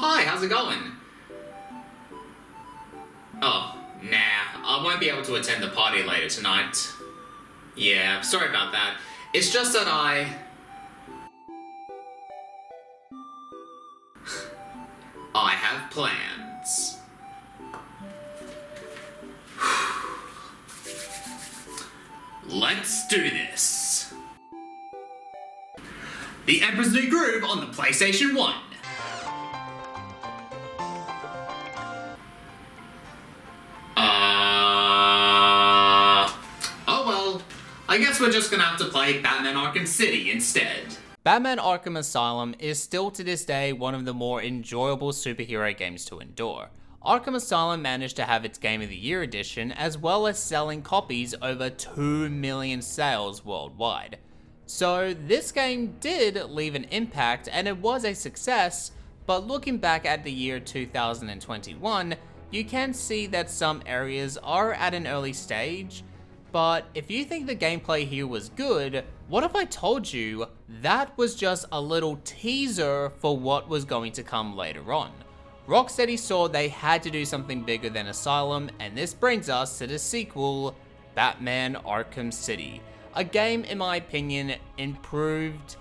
hi, how's it going? Oh, nah, I won't be able to attend the party later tonight. Yeah, sorry about that. It's just that I have plans. Let's do this. The Emperor's New Groove on the PlayStation 1. Oh well, I guess we're just gonna have to play Batman Arkham City instead. Batman Arkham Asylum is still to this day one of the more enjoyable superhero games to endure. Arkham Asylum managed to have its Game of the Year edition, as well as selling copies over 2 million sales worldwide. So this game did leave an impact and it was a success, but looking back at the year 2021, you can see that some areas are at an early stage, but if you think the gameplay here was good, what if I told you that was just a little teaser for what was going to come later on? Rocksteady saw they had to do something bigger than Asylum, and this brings us to the sequel, Batman Arkham City. A game, in my opinion, improved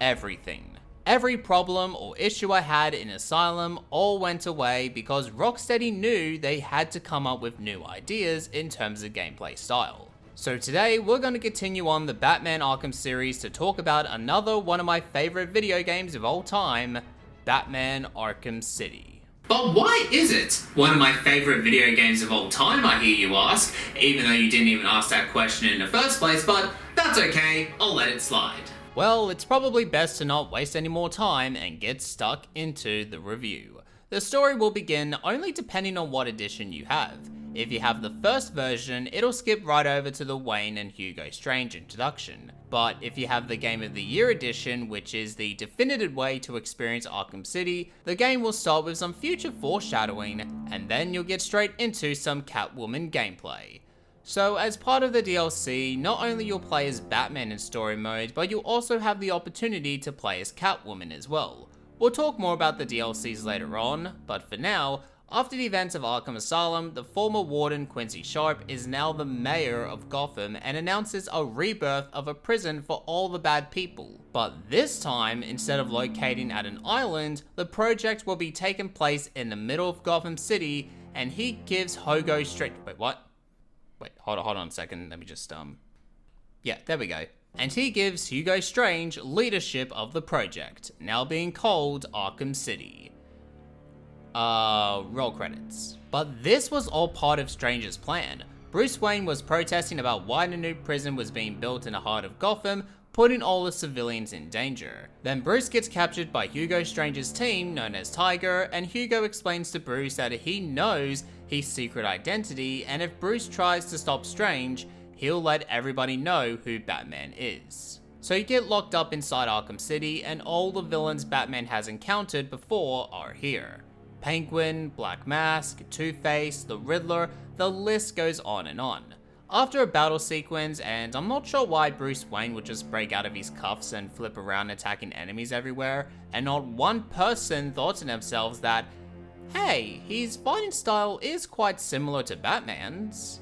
everything. Every problem or issue I had in Asylum all went away because Rocksteady knew they had to come up with new ideas in terms of gameplay style. So today, we're going to continue on the Batman Arkham series to talk about another one of my favorite video games of all time, Batman Arkham City. But why is it one of my favorite video games of all time, I hear you ask, even though you didn't even ask that question in the first place, but that's okay, I'll let it slide. Well, it's probably best to not waste any more time and get stuck into the review. The story will begin only depending on what edition you have. If you have the first version, it'll skip right over to the Wayne and Hugo Strange introduction. But if you have the Game of the Year edition, which is the definitive way to experience Arkham City, the game will start with some future foreshadowing, and then you'll get straight into some Catwoman gameplay. So as part of the DLC, not only you'll play as Batman in story mode, but you'll also have the opportunity to play as Catwoman as well. We'll talk more about the DLCs later on, but for now, after the events of Arkham Asylum, the former warden Quincy Sharp is now the mayor of Gotham and announces a rebirth of a prison for all the bad people. But this time, instead of locating at an island, the project will be taking place in the middle of Gotham City, and he gives Hugo Strange— wait, what? Wait, hold on a second, let me just, yeah, there we go. And he gives Hugo Strange leadership of the project, now being called Arkham City. Roll credits. But this was all part of Strange's plan. Bruce Wayne was protesting about why the new prison was being built in the heart of Gotham, putting all the civilians in danger. Then Bruce gets captured by Hugo Strange's team, known as Tiger, and Hugo explains to Bruce that he knows his secret identity, and if Bruce tries to stop Strange, he'll let everybody know who Batman is. So you get locked up inside Arkham City, and all the villains Batman has encountered before are here. Penguin, Black Mask, Two-Face, the Riddler, the list goes on and on. After a battle sequence, and I'm not sure why Bruce Wayne would just break out of his cuffs and flip around attacking enemies everywhere, and not one person thought to themselves that, hey, his fighting style is quite similar to Batman's.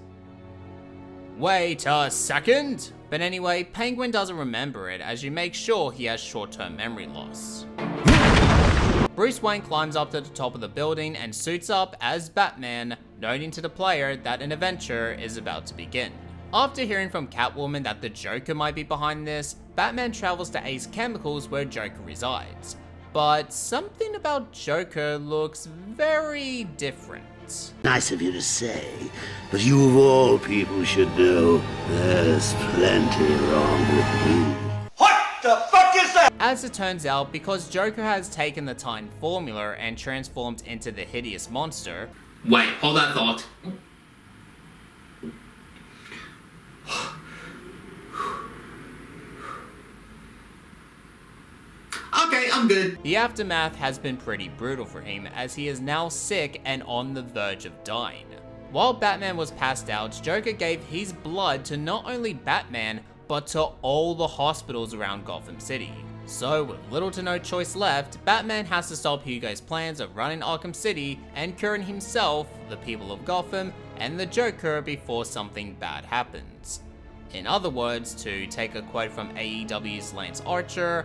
Wait a second! But anyway, Penguin doesn't remember it as you make sure he has short-term memory loss. Bruce Wayne climbs up to the top of the building and suits up as Batman, noting to the player that an adventure is about to begin. After hearing from Catwoman that the Joker might be behind this, Batman travels to Ace Chemicals where Joker resides. But something about Joker looks very different. Nice of you to say, but you of all people should know there's plenty wrong with me. What the fuck is that? As it turns out, because Joker has taken the Titan formula and transformed into the hideous monster— wait, hold that thought. Okay, I'm good. The aftermath has been pretty brutal for him as he is now sick and on the verge of dying. While Batman was passed out, Joker gave his blood to not only Batman, but to all the hospitals around Gotham City. So with little to no choice left, Batman has to stop Hugo's plans of running Arkham City and curing himself, the people of Gotham, and the Joker before something bad happens. In other words, to take a quote from AEW's Lance Archer,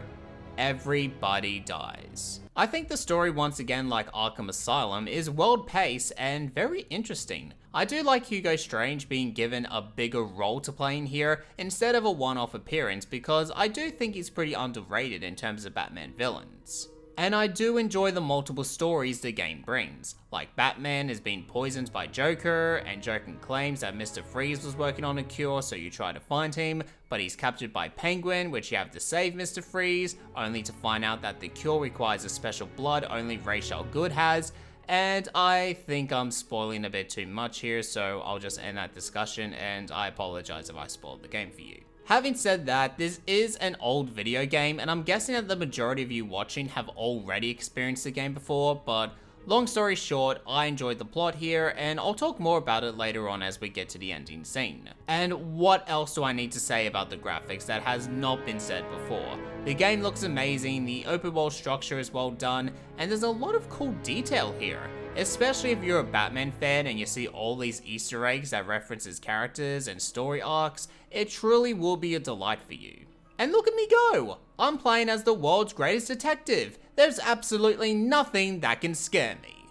everybody dies. I think the story, once again like Arkham Asylum, is well-paced and very interesting. I do like Hugo Strange being given a bigger role to play in here instead of a one-off appearance, because I do think he's pretty underrated in terms of Batman villains. And I do enjoy the multiple stories the game brings, like Batman is being poisoned by Joker, and Joker claims that Mr. Freeze was working on a cure, so you try to find him, but he's captured by Penguin, which you have to save Mr. Freeze, only to find out that the cure requires a special blood only Ra's al Ghul has, and I think I'm spoiling a bit too much here, so I'll just end that discussion, and I apologize if I spoiled the game for you. Having said that, this is an old video game, and I'm guessing that the majority of you watching have already experienced the game before, but long story short, I enjoyed the plot here, and I'll talk more about it later on as we get to the ending scene. And what else do I need to say about the graphics that has not been said before? The game looks amazing, the open world structure is well done, and there's a lot of cool detail here. Especially if you're a Batman fan and you see all these Easter eggs that references characters and story arcs, it truly will be a delight for you. And look at me go! I'm playing as the world's greatest detective. There's absolutely nothing that can scare me.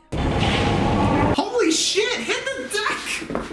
Holy shit, hit the deck!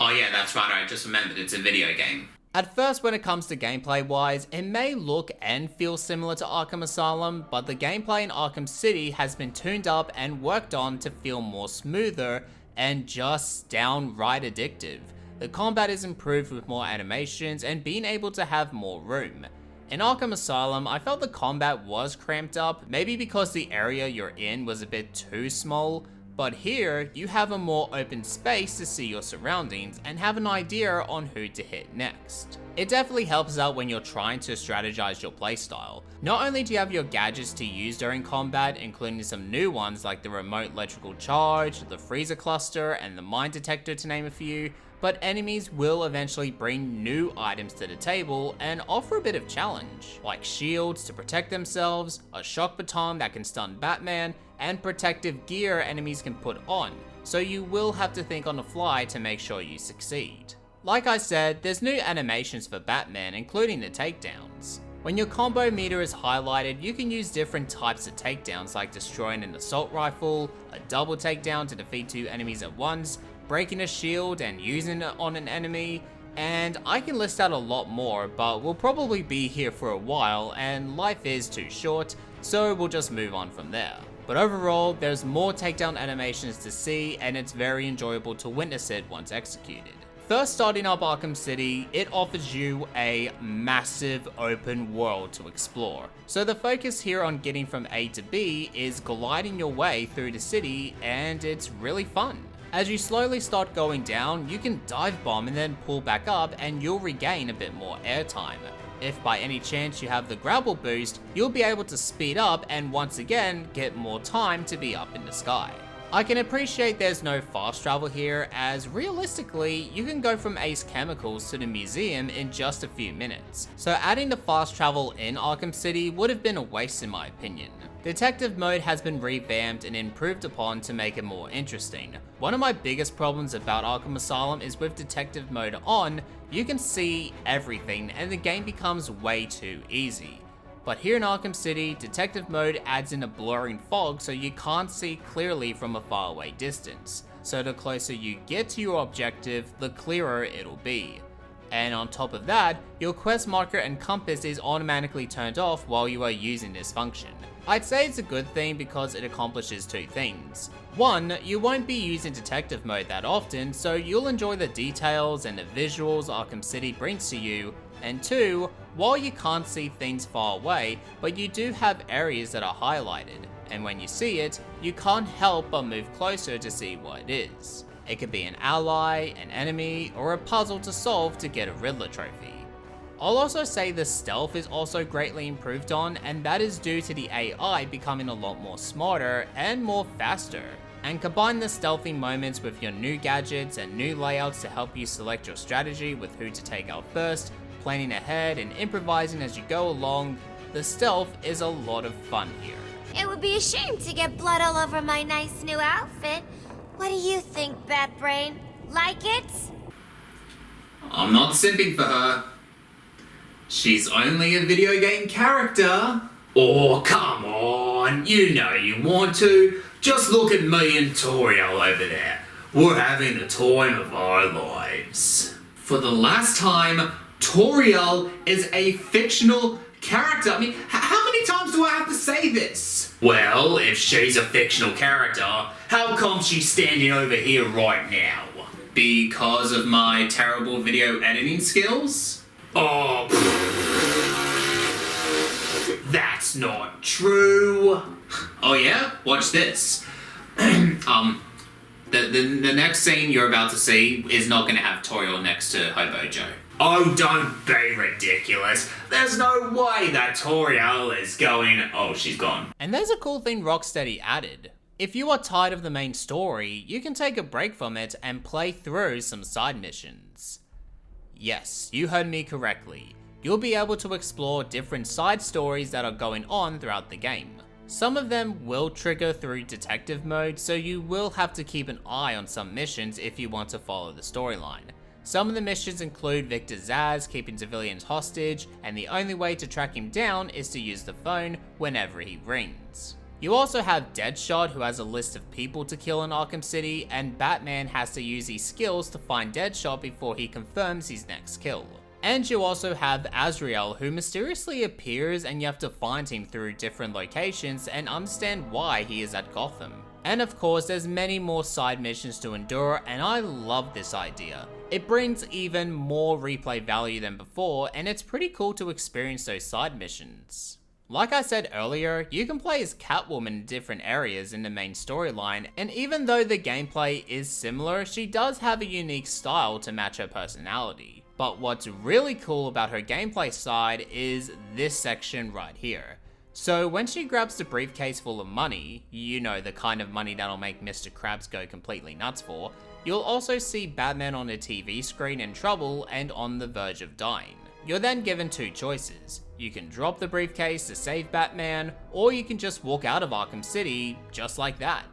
Oh yeah, that's right, I just remembered it's a video game. At first, when it comes to gameplay wise, it may look and feel similar to Arkham Asylum, but the gameplay in Arkham City has been tuned up and worked on to feel more smoother and just downright addictive. The combat is improved with more animations and being able to have more room. In Arkham Asylum, I felt the combat was cramped up, maybe because the area you're in was a bit too small, but here, you have a more open space to see your surroundings and have an idea on who to hit next. It definitely helps out when you're trying to strategize your playstyle. Not only do you have your gadgets to use during combat, including some new ones like the remote electrical charge, the freezer cluster, and the mine detector to name a few, but enemies will eventually bring new items to the table and offer a bit of challenge, like shields to protect themselves, a shock baton that can stun Batman, and protective gear enemies can put on, so you will have to think on the fly to make sure you succeed. Like I said, there's new animations for Batman, including the takedowns. When your combo meter is highlighted, you can use different types of takedowns like destroying an assault rifle, a double takedown to defeat 2 enemies at once, breaking a shield and using it on an enemy, and I can list out a lot more, but we'll probably be here for a while and life is too short, so we'll just move on from there. But overall, there's more takedown animations to see and it's very enjoyable to witness it once executed. First, starting up Arkham City, it offers you a massive open world to explore. So the focus here on getting from A to B is gliding your way through the city, and it's really fun. As you slowly start going down, you can dive bomb and then pull back up and you'll regain a bit more airtime. If by any chance you have the grapple boost, you'll be able to speed up and once again get more time to be up in the sky. I can appreciate there's no fast travel here, as realistically, you can go from Ace Chemicals to the museum in just a few minutes, so adding the fast travel in Arkham City would have been a waste in my opinion. Detective mode has been revamped and improved upon to make it more interesting. One of my biggest problems about Arkham Asylum is with detective mode on, you can see everything and the game becomes way too easy. But here in Arkham City, detective mode adds in a blurring fog so you can't see clearly from a faraway distance. So the closer you get to your objective, the clearer it'll be. And on top of that, your quest marker and compass is automatically turned off while you are using this function. I'd say it's a good thing because it accomplishes 2 things. 1, you won't be using detective mode that often, so you'll enjoy the details and the visuals Arkham City brings to you. And 2, while you can't see things far away, but you do have areas that are highlighted, and when you see it, you can't help but move closer to see what it is. It could be an ally, an enemy, or a puzzle to solve to get a Riddler trophy. I'll also say the stealth is also greatly improved on, and that is due to the AI becoming a lot more smarter and more faster. And combine the stealthy moments with your new gadgets and new layouts to help you select your strategy with who to take out first, planning ahead and improvising as you go along, the stealth is a lot of fun here. It would be a shame to get blood all over my nice new outfit. What do you think, Batbrain? Like it? I'm not simping for her. She's only a video game character. Oh, come on. You know you want to. Just look at me and Toriel over there. We're having the time of our lives. For the last time, Toriel is a fictional character. I mean, how many times do I have to say this? Well, if she's a fictional character, how come she's standing over here right now? Because of my terrible video editing skills? Oh, that's not true. Oh yeah? Watch this. The next scene you're about to see is not going to have Toriel next to Hobo Joe. Oh, don't be ridiculous. There's no way that Toriel is going... Oh, she's gone. And there's a cool thing Rocksteady added. If you are tired of the main story, you can take a break from it and play through some side missions. Yes, you heard me correctly. You'll be able to explore different side stories that are going on throughout the game. Some of them will trigger through detective mode, so you will have to keep an eye on some missions if you want to follow the storyline. Some of the missions include Victor Zsasz keeping civilians hostage, and the only way to track him down is to use the phone whenever he rings. You also have Deadshot, who has a list of people to kill in Arkham City, and Batman has to use his skills to find Deadshot before he confirms his next kill. And you also have Azrael, who mysteriously appears and you have to find him through different locations and understand why he is at Gotham. And of course, there's many more side missions to endure, and I love this idea. It brings even more replay value than before, and it's pretty cool to experience those side missions. Like I said earlier, you can play as Catwoman in different areas in the main storyline, and even though the gameplay is similar, she does have a unique style to match her personality. But what's really cool about her gameplay side is this section right here. So when she grabs the briefcase full of money, you know, the kind of money that'll make Mr. Krabs go completely nuts for, you'll also see Batman on a TV screen in trouble and on the verge of dying. You're then given two choices. You can drop the briefcase to save Batman, or you can just walk out of Arkham City just like that.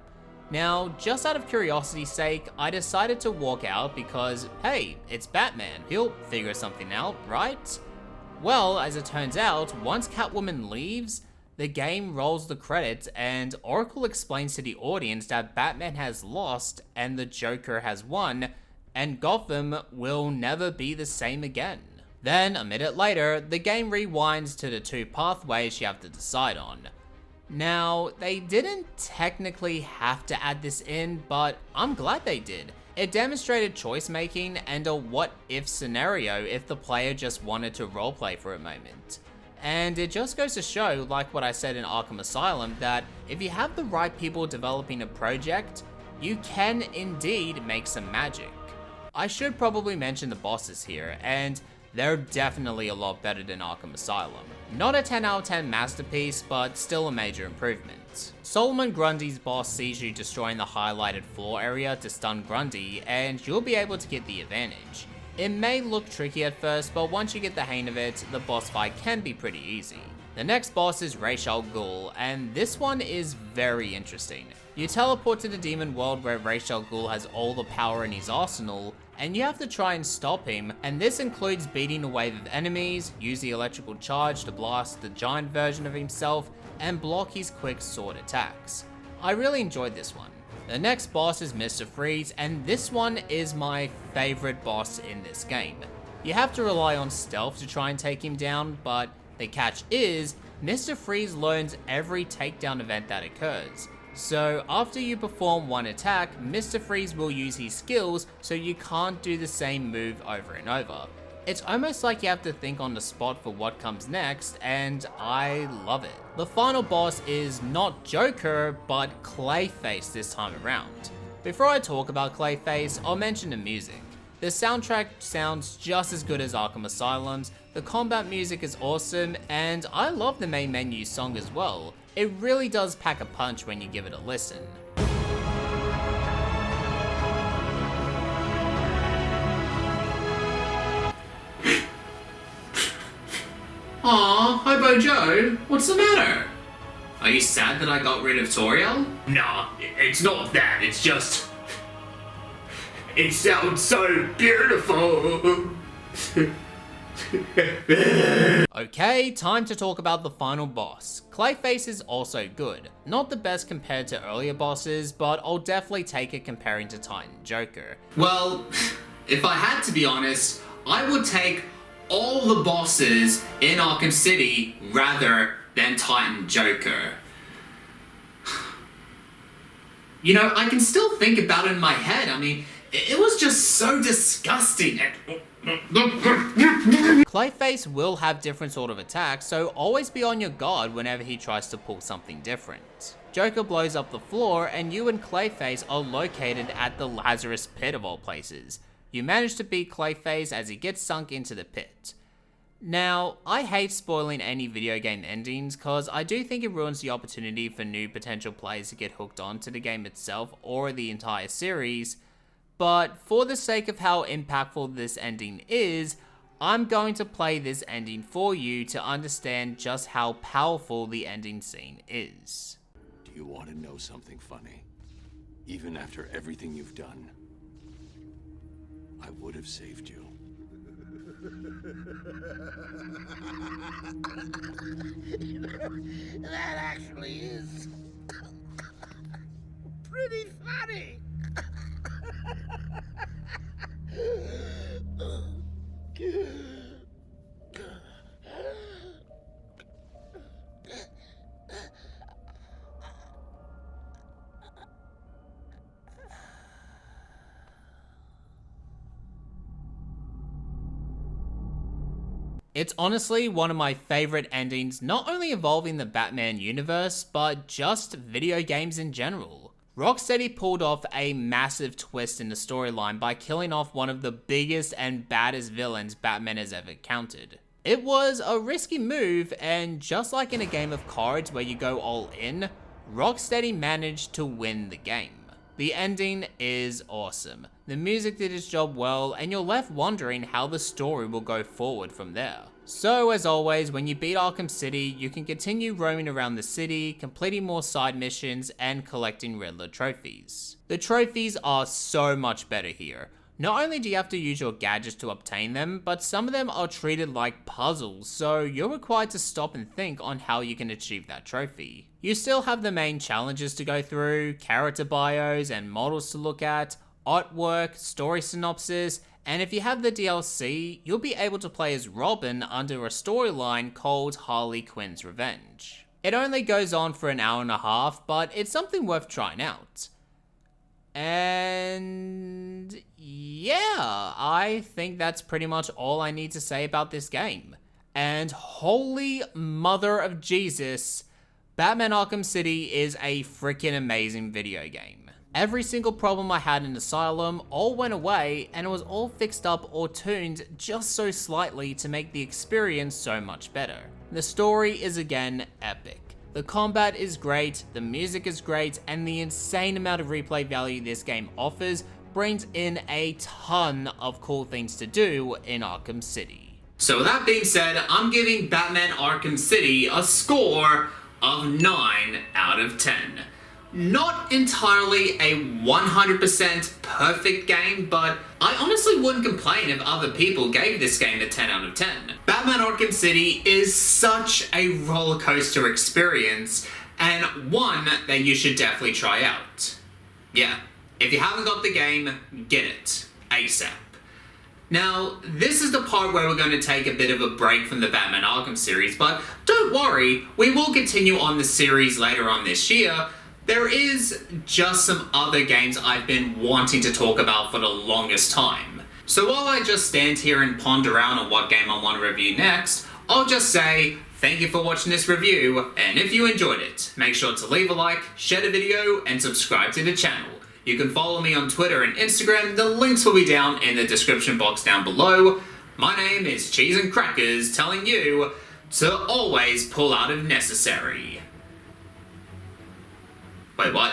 Now, just out of curiosity's sake, I decided to walk out because, hey, it's Batman, he'll figure something out, right? Well, as it turns out, once Catwoman leaves, the game rolls the credits and Oracle explains to the audience that Batman has lost and the Joker has won, and Gotham will never be the same again. Then, a minute later, the game rewinds to the two pathways you have to decide on. Now, they didn't technically have to add this in, but I'm glad they did. It demonstrated choice making and a what if scenario if the player just wanted to roleplay for a moment. And it just goes to show, like what I said in Arkham Asylum, that if you have the right people developing a project, you can indeed make some magic. I should probably mention the bosses here, and they're definitely a lot better than Arkham Asylum. Not a 10 out of 10 masterpiece, but still a major improvement. Solomon Grundy's boss sees you destroying the highlighted floor area to stun Grundy, and you'll be able to get the advantage. It may look tricky at first, but once you get the hang of it, the boss fight can be pretty easy. The next boss is Ghul, and this one is very interesting. You teleport to the demon world where Ghul has all the power in his arsenal, and you have to try and stop him, and this includes beating a wave of enemies, use the electrical charge to blast the giant version of himself, and block his quick sword attacks. I really enjoyed this one. The next boss is Mr. Freeze, and this one is my favorite boss in this game. You have to rely on stealth to try and take him down, but the catch is, Mr. Freeze learns every takedown event that occurs. So after you perform one attack, Mr. Freeze will use his skills, so you can't do the same move over and over. It's almost like you have to think on the spot for what comes next, and I love it. The final boss is not Joker, but Clayface this time around. Before I talk about Clayface, I'll mention the music. The soundtrack sounds just as good as Arkham Asylum's, the combat music is awesome, and I love the main menu song as well. It really does pack a punch when you give it a listen. Aw, Hobo Joe, what's the matter? Are you sad that I got rid of Toriel? Nah, it's not that, it's just... It sounds so beautiful! Okay, time to talk about the final boss. Clayface is also good. Not the best compared to earlier bosses, but I'll definitely take it comparing to Titan Joker. Well, if I had to be honest, I would take all the bosses in Arkham City rather than Titan Joker. You know, I can still think about it in my head. I mean, it was just so disgusting. Clayface will have different sort of attacks, so always be on your guard whenever he tries to pull something different. Joker blows up the floor, and you and Clayface are located at the Lazarus Pit of all places. You manage to beat Clayface as he gets sunk into the pit. Now, I hate spoiling any video game endings cause I do think it ruins the opportunity for new potential players to get hooked on to the game itself or the entire series, but for the sake of how impactful this ending is, I'm going to play this ending for you to understand just how powerful the ending scene is. Do you want to know something funny? Even after everything you've done, I would have saved you. That actually is pretty funny. It's honestly one of my favorite endings, not only involving the Batman universe, but just video games in general. Rocksteady pulled off a massive twist in the storyline by killing off one of the biggest and baddest villains Batman has ever encountered. It was a risky move, and just like in a game of cards where you go all in, Rocksteady managed to win the game. The ending is awesome. The music did its job well, and you're left wondering how the story will go forward from there. So as always, when you beat Arkham City, you can continue roaming around the city, completing more side missions, and collecting Riddler trophies. The trophies are so much better here. Not only do you have to use your gadgets to obtain them, but some of them are treated like puzzles, so you're required to stop and think on how you can achieve that trophy. You still have the main challenges to go through, character bios and models to look at, artwork, story synopsis, and if you have the DLC, you'll be able to play as Robin under a storyline called Harley Quinn's Revenge. It only goes on for an hour and a half, but it's something worth trying out. And yeah, I think that's pretty much all I need to say about this game. And holy mother of Jesus, Batman Arkham City is a freaking amazing video game. Every single problem I had in Asylum all went away, and it was all fixed up or tuned just so slightly to make the experience so much better. The story is again epic. The combat is great, the music is great, and the insane amount of replay value this game offers brings in a ton of cool things to do in Arkham City. So with that being said, I'm giving Batman Arkham City a score of 9 out of 10. Not entirely a 100% perfect game, but I honestly wouldn't complain if other people gave this game a 10 out of 10. Batman Arkham City is such a roller coaster experience, and one that you should definitely try out. Yeah, if you haven't got the game, get it, ASAP. Now, this is the part where we're going to take a bit of a break from the Batman Arkham series, but don't worry, we will continue on the series later on this year. There is just some other games I've been wanting to talk about for the longest time. So while I just stand here and ponder around on what game I want to review next, I'll just say thank you for watching this review, and if you enjoyed it, make sure to leave a like, share the video, and subscribe to the channel. You can follow me on Twitter and Instagram, the links will be down in the description box down below. My name is Cheese and Crackers, telling you to always pull out if necessary. Wait, what?